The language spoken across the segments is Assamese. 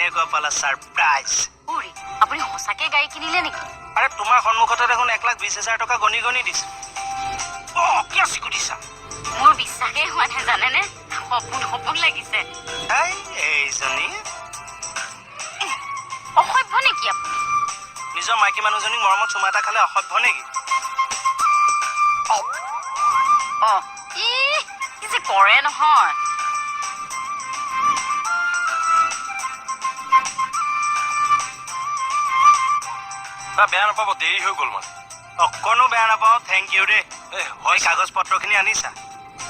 কেনেকুৱা পালা সাৰপ্ৰাইজ উৰি আপুনি হসাকে গাড়ী কিনিলে নেকি আৰে তোমাৰ সন্মুখতে দেখোন 1,20,000 টকা গনি গনি দিছে কি আছে কুদিছা মোৰ বিশ্বাসে হোৱা নাই জানেনে সপোন লাগিছে এইজনী অসভ্য নেকি আপুনি নিজৰ মাইকী মানুহজনীক মৰমত চুমা এটা খালে অসভ্য নেকি কি যে কৰে নহয় বেয়া নাপাব দেৰি হৈ গ'ল মানে অকণো বেয়া নাপাওঁ থেংক ইউ দেই হয় কাগজ পত্ৰখিনি আনিছা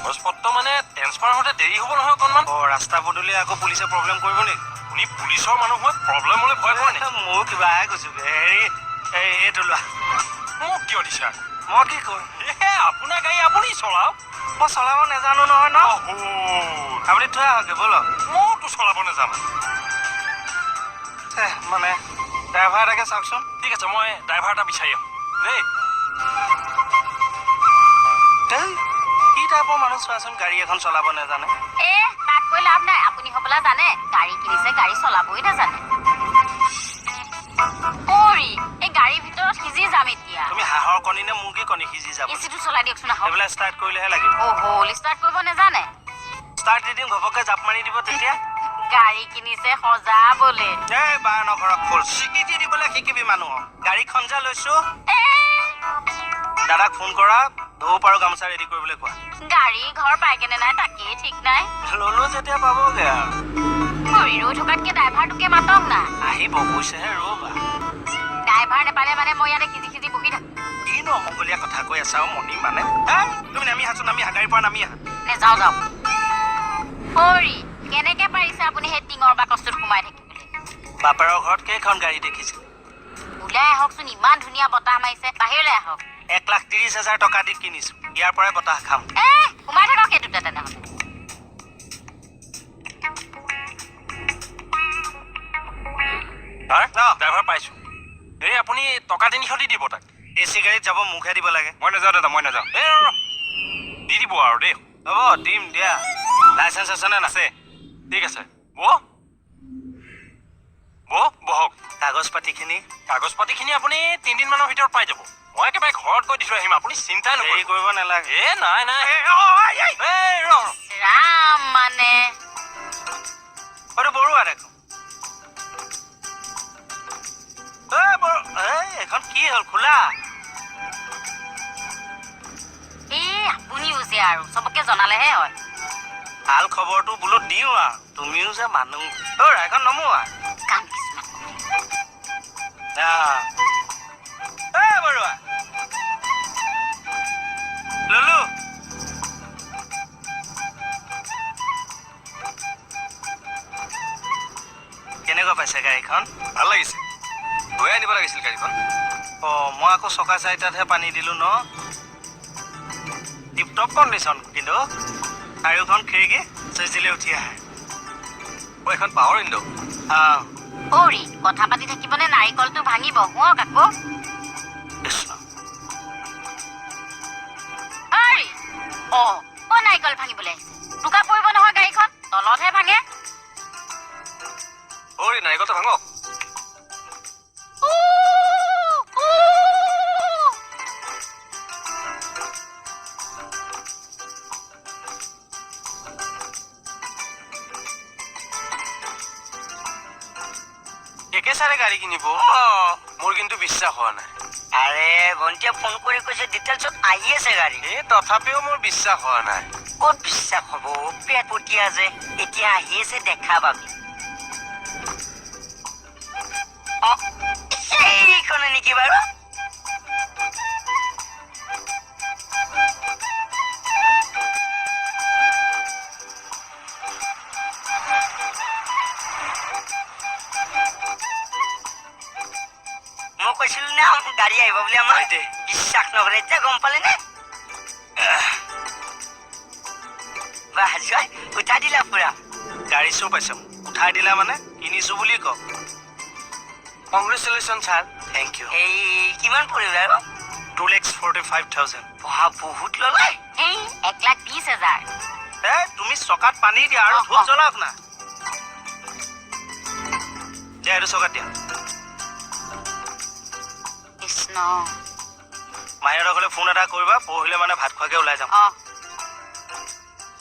কাগজপত্ৰ মানে ট্ৰেন্সফাৰ হওঁতে দেৰি হ'ব নহয় অকণমান ৰাস্তা পদূলি আকৌ পুলিচে প্ৰব্লেম কৰিব নেকি আপুনি পুলিচৰ মানুহ হয় প্ৰব্লেম হ'লে ভয় কৰে নেকি মোৰ কিবাহে কৈছো হেৰি এইটো লোৱা মোক কিয় দিছা মই কি কৰিম আপোনাৰ গাড়ী আপুনি চলাওক মই চলাব নাজানো নহয় ন আপুনি থৈ আহক ব'লক মইতো চলাব নাজানো মানে ড্ৰাইভাৰ এটাকে চাওকচোন ঠিক আছে মই ড্ৰাইভাৰ এটা বিচাৰি আহোঁ দেই কি টাইপৰ মানুহ চোৱাচোন গাড়ী এখন চলাব নাজানে তাক কৈ লাভ নাই আপুনি হ'বলা জানে গাড়ী কিনিছে গাড়ী চলাবই নাজানে এই গাড়ীৰ ভিতৰত সিজি যাম এতিয়া তুমি হাঁহৰ কণী নে মুৰ্গী কণী সিজি যাব এচিটো চলাই দিয়কচোন এইবিলাক ষ্টাৰ্ট কৰিলেহে লাগিব ষ্টাৰ্ট কৰিব নাজানে ষ্টাৰ্ট দি দিম ঘপককৈ জাপ মাৰি দিব তেতিয়া গাড়ী কিনিছে সজাবলে বাৰ ঘৰত খোল স্বীকৃতি দিবলৈ শিকিবি মানুহক গাড়ীখন যে লৈছো দাদাক ফোন কৰা ধৌপ আৰু গামোচা ৰেডি কৰিবলৈ কোৱা গাড়ী ঘৰ পাইকেনে নাই তাকেই ঠিক নাই ললো যেতিয়া পাবগে আৰু ঘূৰি ৰৈ থকাতকে ড্ৰাইভাৰটোকে মাতক না আহিব কৈছেহে ৰ'বা ড্ৰাইভাৰ নেপালে মানে মই ইয়াতে সিজি বহি থাকো কিনো অমংগলীয়া কথা কৈ আছা মণি মানে তুমি নামি আহাচোন নামি আহা গাড়ীৰ পৰা নামি আহা নে যাওঁ কেনেকে পাৰিছে আপুনি সেই টিঙৰ বাকচটোত সোমাই থাকিবলৈ বাপেৰৰ ঘৰত কেইখন গাড়ী দেখিছে ওলাই আহকচোন ইমান ধুনীয়া বতাহ মাৰিছে বাহিৰলৈ আহক 1,30,000 টকা দি কিনিছো ইয়াৰ পৰাই বতাহ খাম সোমাই থাকক সেইটোতে তেনেহ'লে ড্ৰাইভাৰ পাইছো আপুনি টকা 300 দি দিব তাক এচি গাড়ীত যাব মুখে দিব লাগে মই নাযাওঁ দাদা মই নাযাওঁ দি দিব আৰু দেই হ'ব দিম দিয়া লাইচেঞ্চ আছে নে নাছে ঠিক আছে বহক কাগজ পাতিখিনি আপুনি 3 দিনমানৰ ভিতৰত পাই যাব মই একেবাৰে ঘৰত গৈ দি থৈ আহিম আপুনি চিন্তা হেৰি কৰিব নালাগে নাই ৰাম মানে হয়তো বৰুৱা দেখোন এখন কি হ'ল খোলা আপুনিও যে আৰু চবকে জনালেহে হয় ভাল খবৰটো বোলো দিওঁ আৰু তুমিও যে মানুহ এখন নমোৱা কাম কিছুমান বৰুৱা ললো কেনেকুৱা পাইছে গাড়ীখন ভাল লাগিছে গৈ আনিব লাগিছিল গাড়ীখন মই আকৌ চকা চাৰিটাতহে পানী দিলো ন টিপটপ কণ্ডিশ্যন কিন্তু চাৰিওখন খিৰিকী চুইচ দিলে উঠি আহে এখন পাৱাৰ উইণ্ডো কথা পাতি থাকিবনে নাৰিকলটো ভাঙিব শুৱক আকৌ কৃষ্ণ নাৰিকল ভাঙিবলৈ আহিছে টোকা পৰিব নহয় গাড়ীখন তলতহে ভাঙে নাৰিকলটো ভাঙক একেচাৰে গাড়ী কিনিব মোৰ কিন্তু বিশ্বাস হোৱা নাই আৰে ভণ্টিয়ে ফোন কৰি কৈছে ডিটেইলছত আহি আছে গাড়ী তথাপিও মোৰ বিশ্বাস হোৱা নাই ক'ত বিশ্বাস হ'ব পেট পটীয়া যে এতিয়া আহি আছে দেখা পাবি সেইখনে নেকি বাৰু মই কৈছিলো নে গাড়ী আহিব বুলি আমাৰ বিশ্বাস নকৰে এতিয়া গম পালে নে উঠাই দিলা পুৰা গাড়ী চুৰ পাইছ উঠাই দিলা মানে কিনিছো বুলি কওক কংগ্ৰেচুলেশ্যন ছাৰ থেংক ইউ এই কিমান পৰিব আৰু 2,45,000 বহুত ল'লে 1,20,000 তুমি চকাত পানী দিয়া আৰু ধূপ জ্বলাওক না যে এইটো চকাত দিয়া কৃষ্ণ মাহীহঁতৰ ঘৰলৈ ফোন এটা কৰিবা পৰহিলে মানে ভাত খোৱাকে ওলাই যাম অ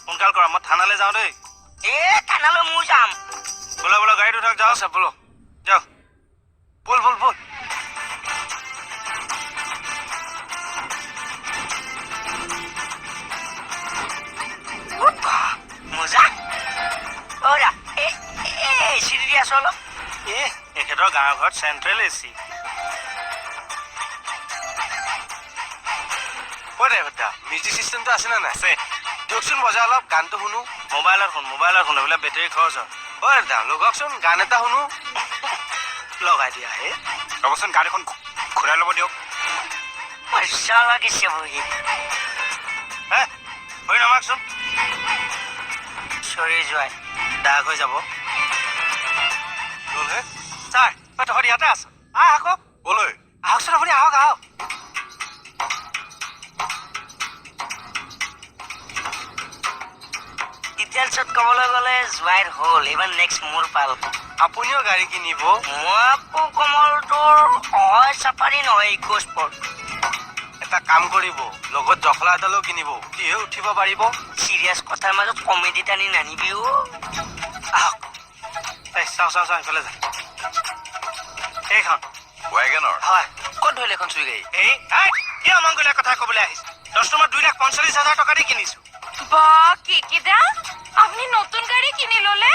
সোনকাল কৰা মই থানালৈ যাওঁ দেই থানালৈ মোৰ যাম বোলা বোলা গাড়ীত উঠক যাওঁ চব বোলো যাওঁ বল বল বল মজা অৰা চিৰি দি আছো অলপ এখেতৰ গাঁৱৰ ঘৰত চেণ্ট্ৰেল এচি মিউজিক চিষ্টেমটো আছে নে নাই আছে দিয়কচোন মজা অলপ গানটো শুনো মোবাইলত শুন বোলে বেটেৰী খৰচ হয় দাম লগকচোন গান এটা শুনো লগাই দিয়া হে ৰ'বচোন গান এখন ঘূৰাই ল'ব দিয়ক মজা লাগিছে বহি হে হৈ নামাকচোন চৰি যোৱাই দাগ হৈ যাব গ'ল হে ছাৰ তহঁত ইয়াতে আছ আহ আকৌ ক'লৈ আহকচোন আপুনি আহক আহক ডিটেইলছত ক'বলৈ গ'লে জোৱাইৰ হ'ল এইবাৰ নেক্সট মোৰ পাল আপুনিও গাড়ী কিনিব মই আকৌ কমলটোৰ অহয় চাফাৰী নহয় ইকো স্পৰ্ট এটা কাম কৰিব লগত জখলা এডালো কিনিব সিহে উঠিব পাৰিব চিৰিয়াছ কথাৰ মাজত কমেডি টানি নানিবি অ আহক চাওঁ এইফালে যা এইখন ৱেগেনৰ হয় ক'ত ধৰিলে এখন চুই গাড়ী এই কি অমংগলীয়া কথা ক'বলৈ আহিছে কাষ্টমাৰ 2,45,000 টকা দি কিনিছো বা কিকিদা আপনি নতুন গাড়ি কিনি ললে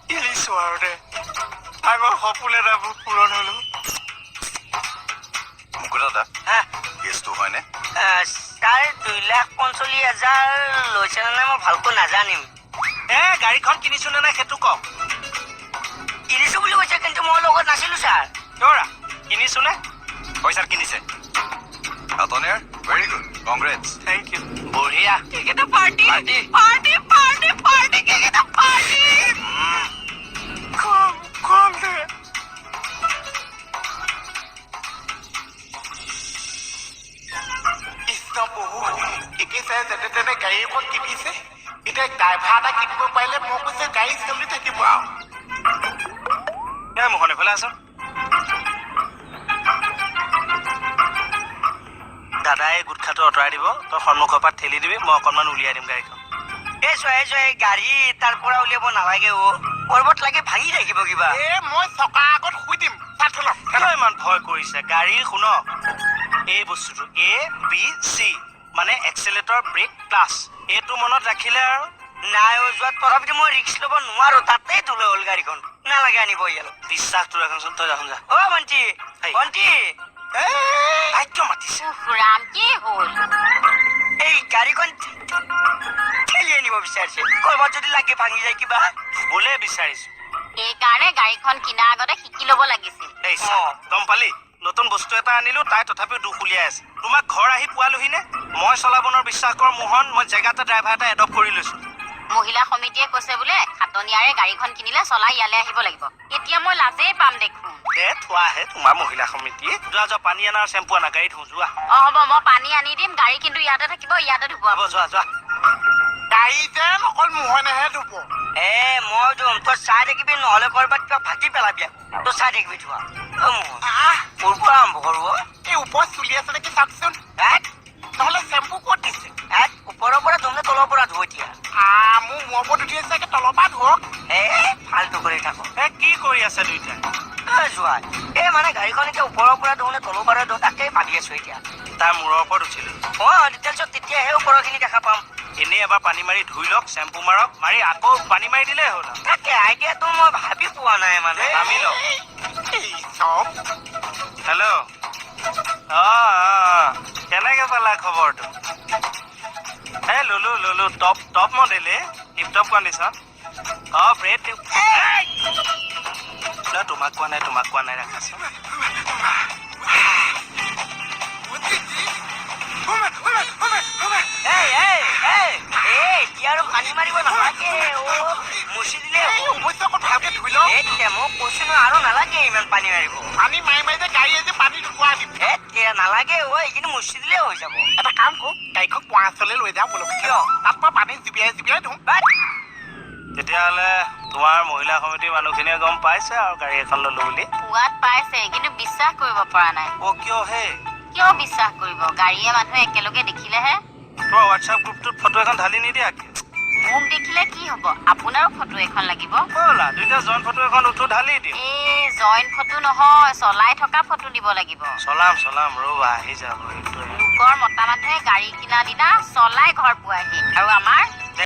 কিনিছো আৰু দে আগৰ সপোন এটা পূৰণ হলো মুকুতা হা কেছটো হয়নে তাৰ 2,45,000 লৈছে নে মই ভালকৈ নাজানিম গাড়ীখন কিনিছো নে নাই সেইটো কওক কিনিছো বুলি কৈছে কিন্তু মই লগত নাছিলো ছাৰ দৌৰা কিনিছো নে পইচা কিনিছে আতনিয়াৰ very good congrats thank you বঢ়িয়া কিকিদা party Party. Party party party কিকিদা পার্টি কম দে কৃষ্ণ বহু একেচাই যেনে তেনে গাড়ী এখন কিনিছে এতিয়া ড্ৰাইভাৰ এটা কিনিব পাৰিলে মই কৈছে গাড়ী চলি থাকিব আৰু মোহন এইফালে আছ দাদাই গুটখাটো আঁতৰাই দিব তই সন্মুখৰ পৰা ঠেলি দিবি মই অকণমান উলিয়াই দিম গাড়ীখন এই গাড়ী তাৰ পৰা উলিয়াব নালাগে অ পৰ্বত লাগে ভাঙি থাকিব কিবা মই চকাৰ আগত শুই দিম কিয় ইমান ভয় কৰিছে গাড়ী শুনক এই বস্তুটো ABC মানে এক্সেলেটৰ ব্ৰেক ক্লাছ এইটো মনত ৰাখিলে আৰু নাই যোৱাত তথাপিতো মই ৰিক্স ল'ব নোৱাৰো তাতেই তোলে হ'ল গাড়ীখন নালাগে আনিব ইয়ালৈ বিশ্বাসটো ৰাখোচোন তই যাচোন যা অ ভণ্টি ভণ্টি ভাগ্য মাতিছে ৰাম কি হ'ল এই গাড়ীখন ঠেলি আনিব বিচাৰিছে কৰবাত যদি লাগে ভাঙি যায় কিবা বোলে বিচাৰিছো সেইকাৰণে গাড়ীখন কিনাৰ আগতে শিকি ল'ব লাগিছিল এই গম পালি নতুন বস্তু এটা আনিলো তাই তথাপিও দুখ উলিয়াই আছে তোমাক ঘৰ আহি পোৱালোহি নে মই চলাবনৰ বিশ্বাস কৰ মোহন মই জেগাতে ড্ৰাইভাৰ এটা এডপ্ট কৰি লৈছো মহিলা সমিতিয়ে কৈছে বোলে খাটনিয়াৰে গাড়ীখন কিনিলে চলাই ইয়ালৈ আহিব লাগিব এতিয়া মই লাজেই পাম দেখোন থোৱাহে তোমাৰ মহিলা সমিতিয়ে যোৱা পানী আনা আৰু চেম্পু আনা গাড়ীত যোৱা হ'ব মই পানী আনি দিম গাড়ী কিন্তু ইয়াতে থাকিব ইয়াতে ধুব হ'ব যোৱা গাড়ী যেন অকল মোহনেহে ধুব মই ধুম তই চাই থাকিবি নহ'লে কৰবাত কিবা ভাটি পেলাবি তই চাই থাকিবি ধোৱা ক'ৰ পৰা আৰম্ভ কৰো এই ওপৰত চুলি আছে নেকি চাওকচোন নহ'লে চেম্পু ক'ত দিছে ওপৰৰ পৰা ধুম নে তলৰ পৰা ধুব এতিয়া মোৰ মূৰৰ ওপৰত উঠি আছে তলৰ পৰা ধুৱক ফাল্টু কৰি থাকো কি কৰি আছে দুইটাই যোৱা মানে গাড়ীখন এতিয়া ওপৰৰ পৰা ধুও নে তলৰ পৰা ধুও তাকেই ভাবি আছো এতিয়া তাৰ মূৰৰ ওপৰত উঠিলো ডিটেইলছত তেতিয়াহে ওপৰখিনি দেখা পাম এনেই এবাৰ পানী মাৰি ধুই লওক চেম্পু মাৰক মাৰি আকৌ পানী মাৰি দিলেই হ'ল তাকে আইডিয়াটো মই ভাবি পোৱা নাই মানে নামি লওক চব হেল্ল' কেনেকে পালা খবৰটো ললো টপ মডেলে টিপ টপ কণ্ডিশ্যন ব্ৰেড তোমাক কোৱা নাই ৰাখাচোন এতিয়া আৰু পানী মাৰিব নালাগে মুচি দিলে অৱশ্যে অকণ ভালকে ধুই লওক মই কৈছো ন আৰু নালাগে ইমান পানী মাৰিব পানী মাৰি মাৰি যে গাড়ীয়ে যে পানী ঢুকুৱাই দিম নালাগে এইখিনি মুচি দিলে হৈ যাব এটা কাম কৰো গাড়ীখন ৫ লৈ যাওঁ বোলো কিয় তাত মই পানী জুবিয়াই ধুম তেতিয়াহ'লে তোমাৰ মহিলা সমিতিৰ মানুহখিনিয়ে গম পাইছে আৰু গাড়ী এখন ল'লো বুলি। পোৱাত পাইছে কিন্তু বিশ্বাস কৰিব পৰা নাই। কিয় হে? কিয় বিশ্বাস কৰিব? গাড়ীয়ে মানুহে একেলগে দেখিলেহে। তোমাৰ হোৱাটছআপ গ্ৰুপটোত ফটো এখন ঢালি নিদিয়া কিয়? মোক দেখিলে কি হ'ব? আপোনাৰো ফটো এখন লাগিব। ব'লা দুইটা জইন ফটো এখন উঠো ঢালি দিম। এই জইন ফটো নহয়, চলাই থকা ফটো দিব লাগিব। চলাম ৰ'বা আহি যাব। লোকৰ মতা মানুহে গাড়ী কিনা দিনা চলাই ঘৰ পোৱাহি আৰু আমাৰ